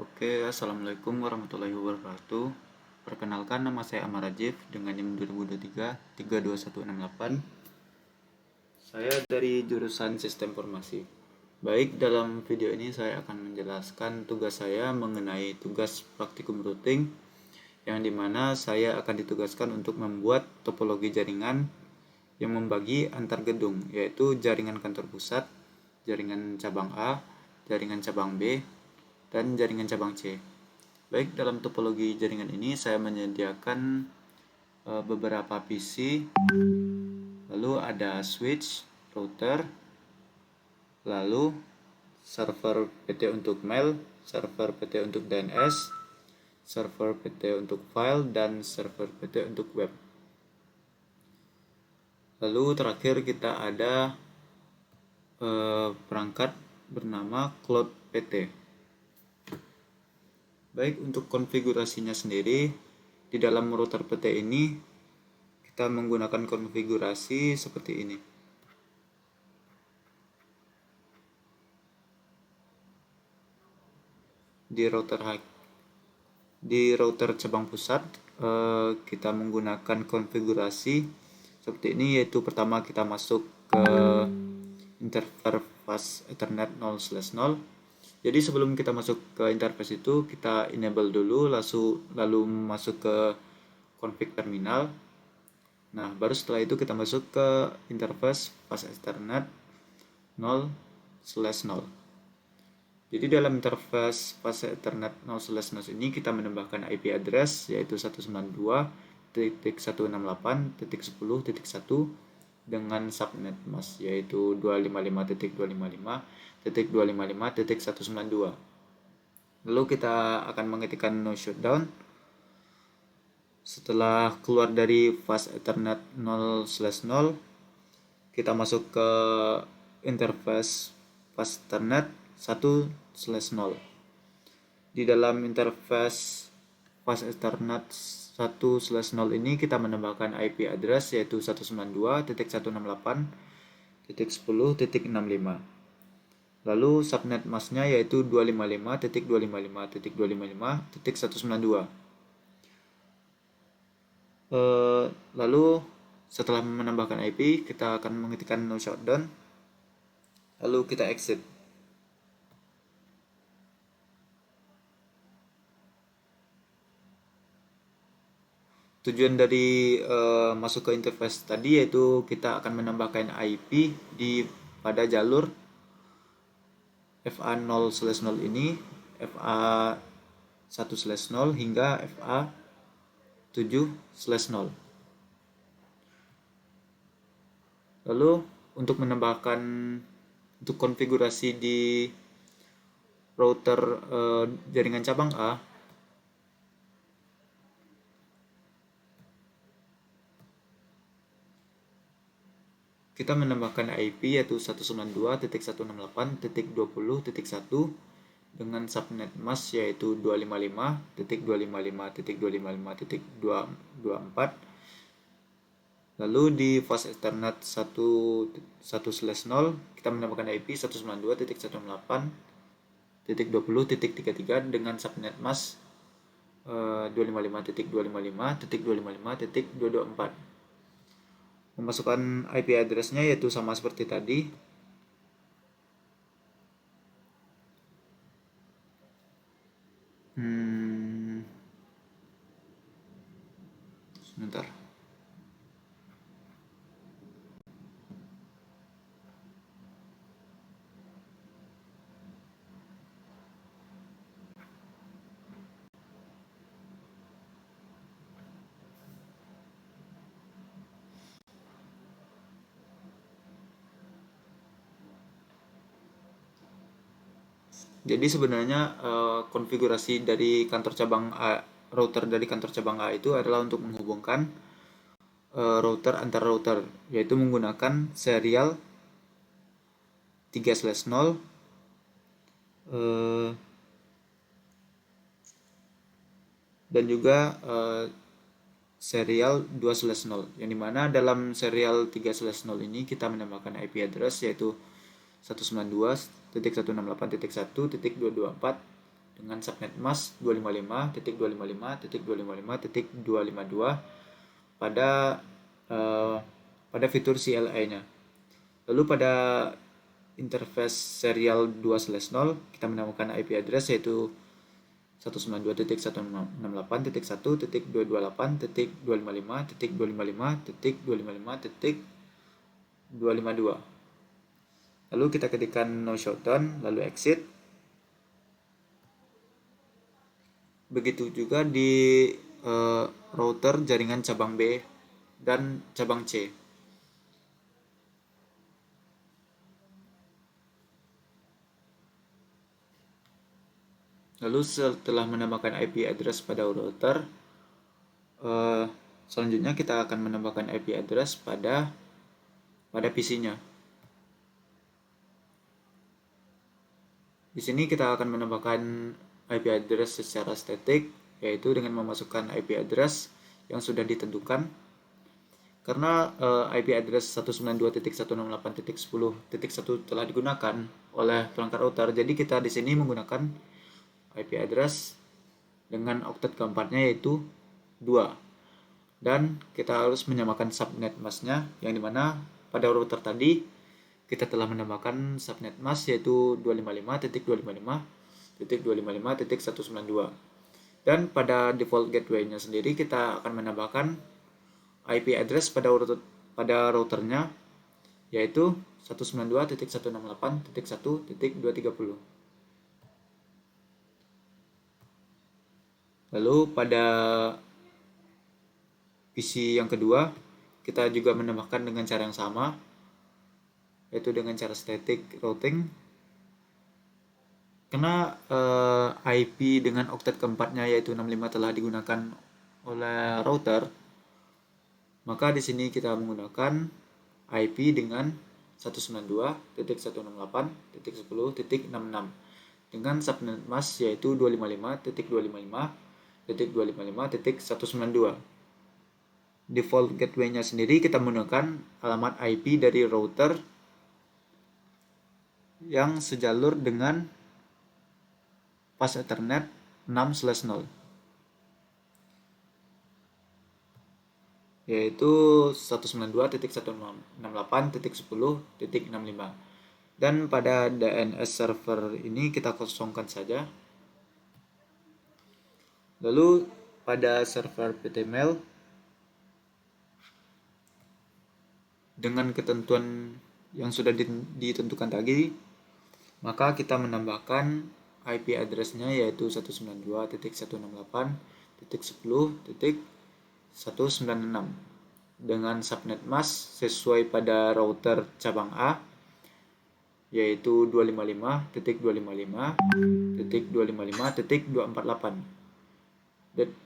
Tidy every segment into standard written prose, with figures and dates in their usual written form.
Oke, Assalamualaikum warahmatullahi wabarakatuh. Perkenalkan, nama saya Amar Rajif dengan NIM 2023 32168. Saya dari jurusan Sistem Informasi. Baik, dalam video ini saya akan menjelaskan tugas saya mengenai tugas praktikum routing, yang dimana saya akan ditugaskan untuk membuat topologi jaringan yang membagi antar gedung, yaitu jaringan kantor pusat, jaringan cabang A, jaringan cabang B, dan jaringan cabang C. Baik, dalam topologi jaringan ini saya menyediakan beberapa PC, lalu ada switch, router, lalu server PT untuk mail, server PT untuk DNS, server PT untuk file, dan server PT untuk web. Lalu terakhir kita ada perangkat bernama Cloud PT. Baik, untuk konfigurasinya sendiri, di dalam router PT ini kita menggunakan konfigurasi seperti ini. Di router cabang pusat kita menggunakan konfigurasi seperti ini, yaitu pertama kita masuk ke interface Ethernet 0/0. Jadi sebelum kita masuk ke interface itu, kita enable dulu, lalu masuk ke config terminal. Nah, baru setelah itu kita masuk ke interface fast Ethernet 0/0. Jadi dalam interface fast Ethernet 0/0 ini kita menambahkan IP address yaitu 192.168.10.1 dengan subnet mask yaitu 255.255.255.192. Lalu kita akan mengetikkan no shutdown. Setelah keluar dari fast Ethernet 0/0, kita masuk ke interface fast Ethernet 1/0. Di dalam interface fast Ethernet 1/0 ini kita menambahkan IP address yaitu 192.168.10.65. Lalu subnet masknya yaitu 255.255.255.192. Lalu setelah menambahkan IP, kita akan mengetikkan no shutdown. Lalu kita exit. Tujuan dari masuk ke interface tadi yaitu kita akan menambahkan IP pada jalur FA 0/0 ini, FA 1/0 hingga FA 7/0. Lalu untuk konfigurasi di router jaringan cabang A, kita menambahkan IP yaitu 192.168.20.1 dengan subnet mask yaitu 255.255.255.224. Lalu di fast Ethernet 1/0 kita menambahkan IP 192.168.20.33 dengan subnet mask 255.255.255.224. Memasukkan IP address-nya yaitu sama seperti tadi. Sebentar. Jadi sebenarnya konfigurasi dari kantor cabang A, router dari kantor cabang A itu adalah untuk menghubungkan router antar router, yaitu menggunakan serial 3/0 dan juga serial 2/0, yang dimana dalam serial 3/0 ini kita menambahkan IP address yaitu 192.168.1.224 dengan subnet mask 255.255.255.252 pada fitur CLI-nya. Lalu pada interface serial 2/0 kita menemukan IP address yaitu 192.168.255.255.255.252. Lalu kita ketikkan no shutdown, lalu exit. Begitu juga di router jaringan cabang B dan cabang C. Lalu setelah menambahkan IP address pada router, selanjutnya kita akan menambahkan IP address pada PC-nya. Di sini kita akan menambahkan IP address secara statik, yaitu dengan memasukkan IP address yang sudah ditentukan. Karena IP address 192.168.10.1 telah digunakan oleh perangkat router, jadi kita di sini menggunakan IP address dengan oktet keempatnya yaitu 2. Dan kita harus menyamakan subnet masknya, yang dimana pada router tadi kita telah menambahkan subnet mask yaitu 255.255.255.192. Dan pada default gateway-nya sendiri kita akan menambahkan IP address pada routernya yaitu 192.168.1.230. Lalu pada PC yang kedua kita juga menambahkan dengan cara yang sama, yaitu dengan cara static routing. Karena IP dengan oktet keempatnya yaitu 65 telah digunakan oleh router, maka di sini kita menggunakan IP dengan 192.168.10.66 dengan subnet mask yaitu 255.255.255.192. Default gateway-nya sendiri kita menggunakan alamat IP dari router yang sejalur dengan pas Ethernet 6/0, yaitu 192.168.10.65. Dan pada DNS server ini kita kosongkan saja. Lalu pada server PTMail dengan ketentuan yang sudah ditentukan tadi, maka kita menambahkan IP address-nya yaitu 192.168.10.196 dengan subnet mask sesuai pada router cabang A yaitu 255.255.255.248.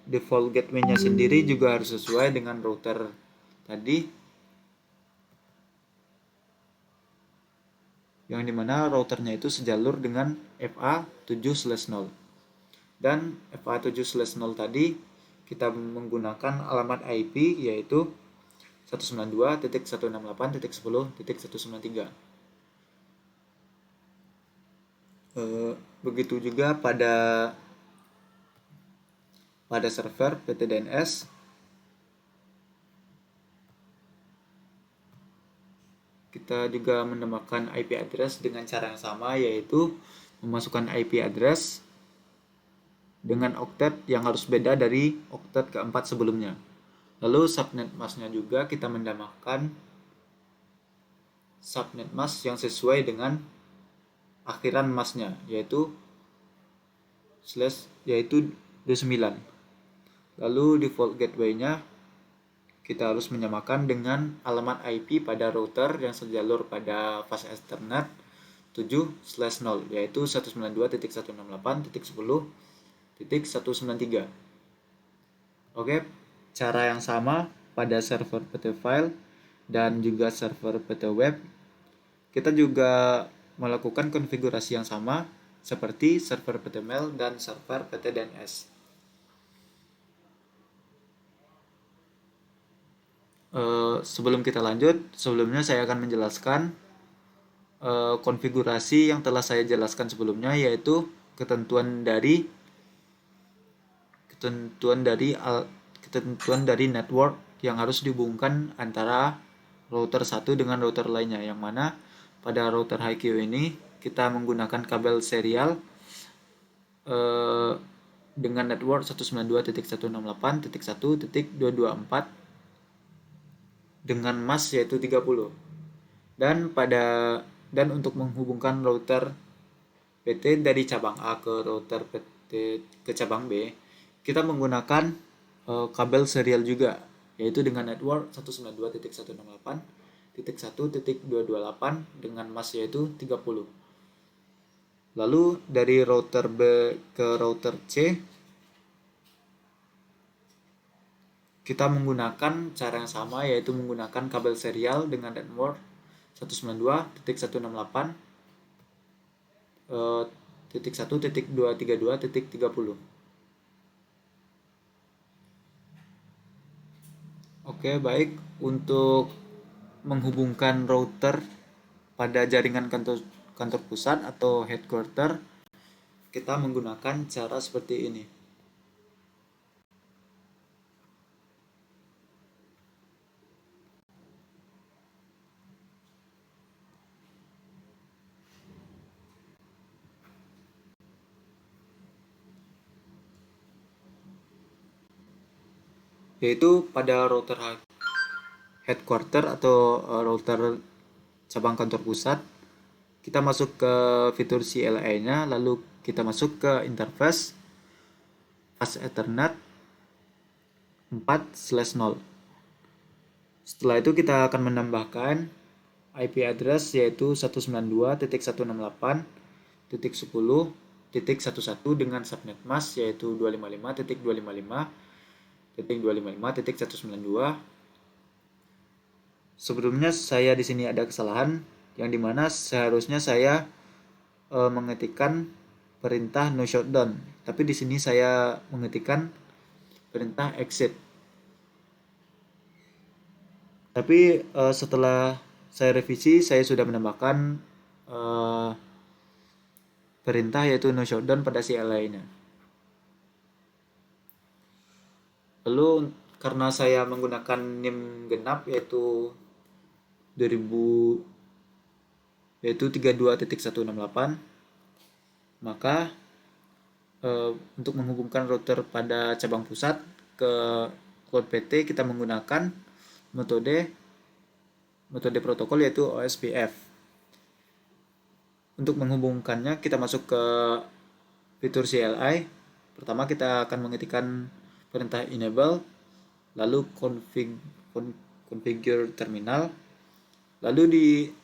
Default gateway-nya sendiri juga harus sesuai dengan router tadi, yang dimana routernya itu sejalur dengan FA7/0. Dan FA7/0 tadi kita menggunakan alamat IP yaitu 192.168.10.193. Begitu juga pada server PTDNS kita juga menambahkan IP address dengan cara yang sama, yaitu memasukkan IP address dengan oktet yang harus beda dari oktet keempat sebelumnya. Lalu subnet masknya juga kita menambahkan subnet mask yang sesuai dengan akhiran masknya yaitu /29. Lalu default gateway-nya kita harus menyamakan dengan alamat IP pada router yang sejalur pada fast Ethernet 7/0 yaitu 192.168.10.193. Oke, cara yang sama pada server PT File dan juga server PT Web. Kita juga melakukan konfigurasi yang sama seperti server PT Mail dan server PT DNS. Sebelum kita lanjut, sebelumnya saya akan menjelaskan konfigurasi yang telah saya jelaskan sebelumnya, yaitu ketentuan dari network yang harus dihubungkan antara router satu dengan router lainnya, yang mana pada router HiQ ini kita menggunakan kabel serial dengan network 192.168.1.224 dengan mask yaitu 30. Dan untuk menghubungkan router PT dari cabang A ke router PT ke cabang B, kita menggunakan kabel serial juga, yaitu dengan network 192.168.1.228 dengan mask yaitu 30. Lalu dari router B ke router C, kita menggunakan cara yang sama, yaitu menggunakan kabel serial dengan network 192.168.1.232.30. Oke, baik. Untuk menghubungkan router pada jaringan kantor pusat atau headquarter, kita menggunakan cara seperti ini. Yaitu pada router headquarter atau router cabang kantor pusat, kita masuk ke fitur CLI-nya, lalu kita masuk ke interface Fast Ethernet 4/0. Setelah itu kita akan menambahkan IP address yaitu 192.168.10.11 dengan subnet mask yaitu 255.255.255.192. Sebelumnya saya di sini ada kesalahan, yang dimana seharusnya saya mengetikkan perintah no shutdown, tapi di sini saya mengetikkan perintah exit. Tapi setelah saya revisi, saya sudah menambahkan perintah yaitu no shutdown pada CLI-nya. Lalu karena saya menggunakan NIM genap yaitu 32.168, maka untuk menghubungkan router pada cabang pusat ke cloud PT kita menggunakan metode protokol yaitu OSPF. Untuk menghubungkannya kita masuk ke fitur CLI. Pertama kita akan mengetikkan perintah enable, lalu configure terminal. Lalu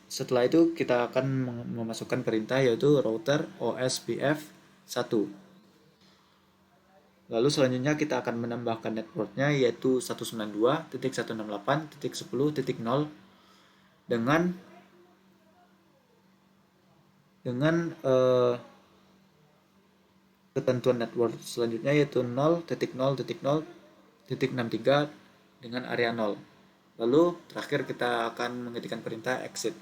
setelah itu kita akan memasukkan perintah yaitu router OSPF 1. Lalu selanjutnya kita akan menambahkan networknya yaitu 192.168.10.0 dengan ketentuan network selanjutnya yaitu 0.0.0.63 dengan area 0. Lalu terakhir kita akan mengetikkan perintah exit.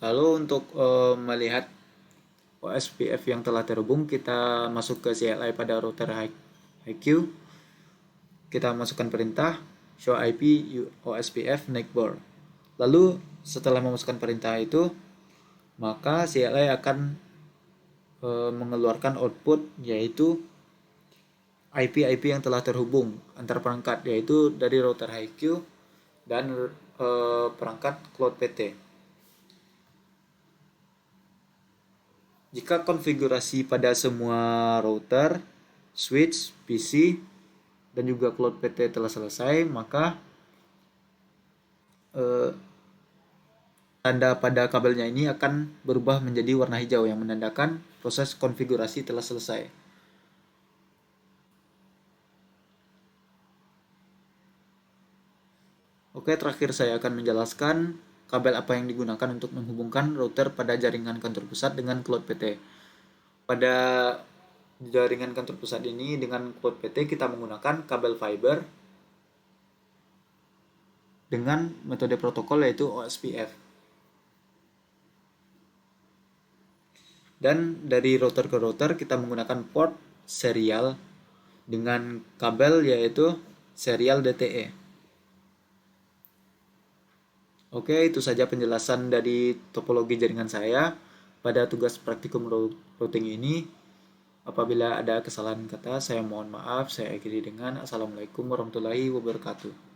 Lalu untuk melihat OSPF yang telah terhubung, kita masuk ke CLI pada router HiQ. Kita masukkan perintah show IP OSPF neighbor. Lalu setelah memasukkan perintah itu, maka CLI akan mengeluarkan output yaitu IP yang telah terhubung antar perangkat, yaitu dari router HiQ dan perangkat Cloud PT. Jika konfigurasi pada semua router, switch, PC, dan juga Cloud PT telah selesai, maka tanda pada kabelnya ini akan berubah menjadi warna hijau yang menandakan proses konfigurasi telah selesai. Oke, terakhir saya akan menjelaskan kabel apa yang digunakan untuk menghubungkan router pada jaringan kantor pusat dengan Cloud PT. Pada jaringan kantor pusat ini dengan Cloud PT kita menggunakan kabel fiber dengan metode protokol yaitu OSPF. Dan dari router ke router kita menggunakan port serial dengan kabel yaitu serial DTE. Oke, itu saja penjelasan dari topologi jaringan saya pada tugas praktikum routing ini. Apabila ada kesalahan kata, saya mohon maaf. Saya akhiri dengan Assalamualaikum warahmatullahi wabarakatuh.